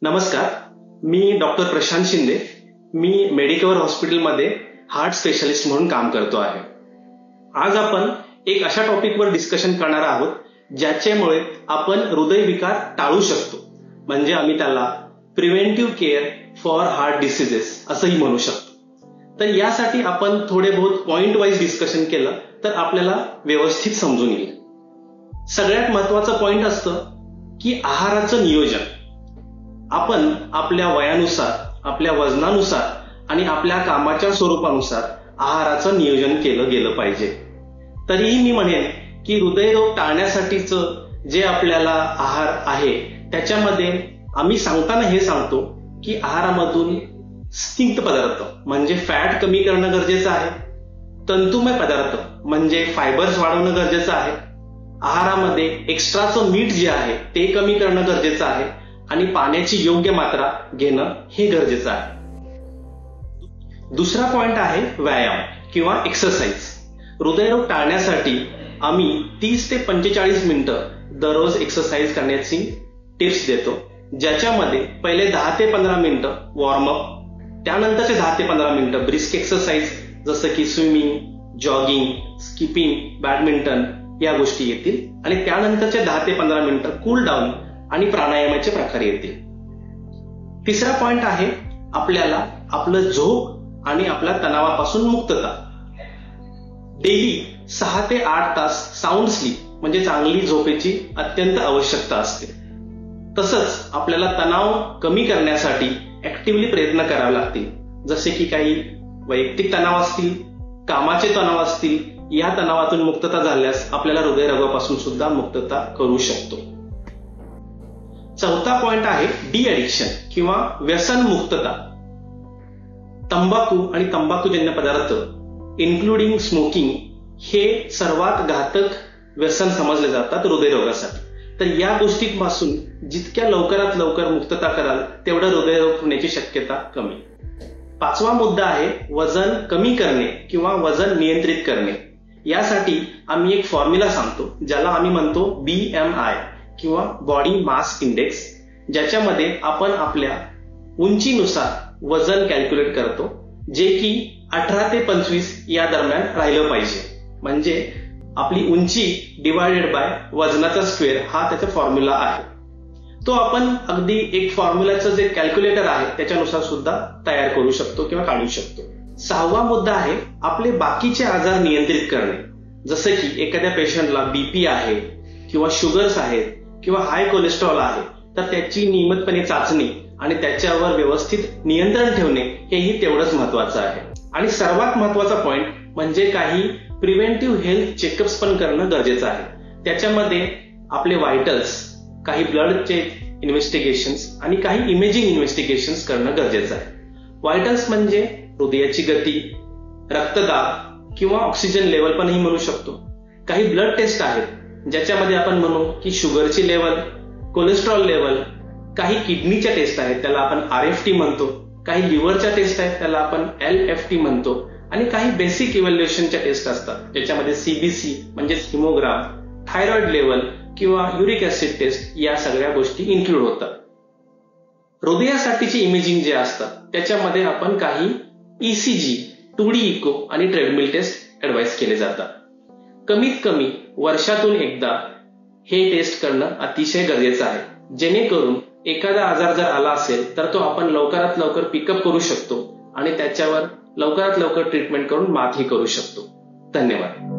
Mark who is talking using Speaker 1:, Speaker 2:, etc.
Speaker 1: नमस्कार, मी डॉक्टर प्रशांत शिंदे. मी मेडिकवर हॉस्पिटलमध्ये heart specialist म्हणून काम करतो आहे. आज आपण एक अशा टॉपिकवर डिस्कशन करणार आहोत ज्याच्यामुळे आपण हृदयविकार टाळू शकतो. म्हणजे आम्ही त्याला preventive care for heart diseases असंही म्हणू शकतो. तर यासाठी आपण थोडे बहुत पॉइंट वाईज डिस्कशन केलं तर आपल्याला व्यवस्थित समजून येईल. सगळ्यात महत्वाचं पॉइंट असतं की आहाराचं नियोजन. आपण आपल्या वयानुसार, आपल्या वजनानुसार आणि आपल्या कामाच्या स्वरूपानुसार आहाराचं नियोजन केलं गेलं पाहिजे. तरीही मी म्हणेन की हृदयरोग टाळण्यासाठीचं जे आपल्याला आहार आहे त्याच्यामध्ये आम्ही सांगताना हे सांगतो की आहारामधून स्निग्ध पदार्थ म्हणजे फॅट कमी करणं गरजेचं आहे. तंतुमय पदार्थ म्हणजे फायबर्स वाढवणं गरजेचं आहे. आहारामध्ये एक्स्ट्राचं मीठ जे आहे ते कमी करणं गरजेचं आहे आणि पाण्याची योग्य मात्रा घेणं हे गरजेचं आहे. दुसरा पॉइंट आहे व्यायाम किंवा एक्सरसाइज. हृदयरोग टाळण्यासाठी आम्ही 30 ते 45 मिनिटं दररोज एक्सरसाइज करण्याची टिप्स देतो, ज्याच्यामध्ये पहिले 10 ते 15 मिनिटं वॉर्मअप, त्यानंतरचे 10 ते 15 मिनिटं ब्रिस्क एक्सरसाइज जसं की स्विमिंग, जॉगिंग, स्किपिंग, बॅडमिंटन या गोष्टी येतील आणि त्यानंतरचे 10 ते 15 मिनिटं कूल डाऊन आणि प्राणायामाचे प्रकार येतील. तिसरा पॉइंट आहे आपल्याला आपलं झोप आणि आपल्या तणावापासून मुक्तता. डेली 6 ते 8 तास साऊंड स्लीप म्हणजे चांगली झोपेची अत्यंत आवश्यकता असते. तसंच आपल्याला तणाव कमी करण्यासाठी ऍक्टिव्हली प्रयत्न करावे लागतील, जसे की काही वैयक्तिक तणाव असतील, कामाचे तणाव असतील. या तणावातून मुक्तता झाल्यास आपल्याला हृदयरोगापासून सुद्धा मुक्तता करू शकतो. चौथा पॉइंट आहे डी ॲडिक्शन किंवा व्यसन मुक्तता. तंबाखू आणि तंबाखूजन्य पदार्थ इन्क्लुडिंग स्मोकिंग हे सर्वात घातक व्यसन समजले जातात हृदयरोगासाठी. तर या गोष्टींपासून जितक्या लवकरात लवकर मुक्तता कराल तेवढं हृदयरोग होण्याची शक्यता कमी. पाचवा मुद्दा आहे वजन कमी करणे किंवा वजन नियंत्रित करणे. यासाठी आम्ही एक फॉर्म्युला सांगतो ज्याला आम्ही म्हणतो BMI किंवा बॉडी मास इंडेक्स, ज्याच्यामध्ये आपण आपल्या उंचीनुसार वजन कॅल्क्युलेट करतो, जे की 18 ते 25 या दरम्यान राहिलं पाहिजे. म्हणजे आपली उंची डिवायडेड बाय वजनाचा स्क्वेअर हा त्याचा फॉर्म्युला आहे. तो आपण अगदी एक फॉर्म्युलाचं जे कॅल्क्युलेटर आहे त्याच्यानुसार सुद्धा तयार करू शकतो किंवा काढू शकतो. सहावा मुद्दा आहे आपले बाकीचे आजार नियंत्रित करणे. जसं की एखाद्या पेशंटला BP आहे किंवा शुगर्स आहेत किंवा हाय कोलेस्ट्रॉल आहे, तर त्याची नियमितपणे चाचणी आणि त्याच्यावर व्यवस्थित नियंत्रण ठेवणे हेही तेवढंच महत्वाचं आहे. आणि सर्वात महत्वाचा पॉइंट म्हणजे काही प्रिव्हेंटिव्ह हेल्थ चेकअप्स पण करणं गरजेचं आहे. त्याच्यामध्ये आपले व्हायटल्स, काही ब्लडचे इन्व्हेस्टिगेशन्स आणि काही इमेजिंग इन्व्हेस्टिगेशन्स करणं गरजेचं आहे. व्हायटल्स म्हणजे हृदयाची गती, रक्तदाब किंवा ऑक्सिजन लेवल पणही म्हणू शकतो. काही ब्लड टेस्ट आहेत ज्याच्यामध्ये आपण म्हणू की शुगरची लेवल, कोलेस्ट्रॉल लेवल. काही किडनीच्या टेस्ट आहेत त्याला आपण RFT म्हणतो. काही लिव्हरच्या टेस्ट आहेत त्याला आपण LFT म्हणतो. आणि काही बेसिक इव्हॅल्युएशनच्या टेस्ट असतात ज्याच्यामध्ये CBC म्हणजे हिमोग्राम, थायरॉइड लेवल किंवा युरिक ऍसिड टेस्ट या सगळ्या गोष्टी इन्क्लूड होतात. हृदयासाठीची इमेजिंग जे असतात त्याच्यामध्ये आपण काही ECG, 2D इको आणि ट्रेडमिल टेस्ट ऍडवाइस केले जातात. कमीत कमी वर्षातून एकदा हे टेस्ट करणं अतिशय गरजेचं आहे, जेणेकरून एखादा आजार जर आला असेल तर तो आपण लवकरात लवकर पिकअप करू शकतो आणि त्याच्यावर लवकरात लवकर ट्रीटमेंट करून मातही करू शकतो. धन्यवाद.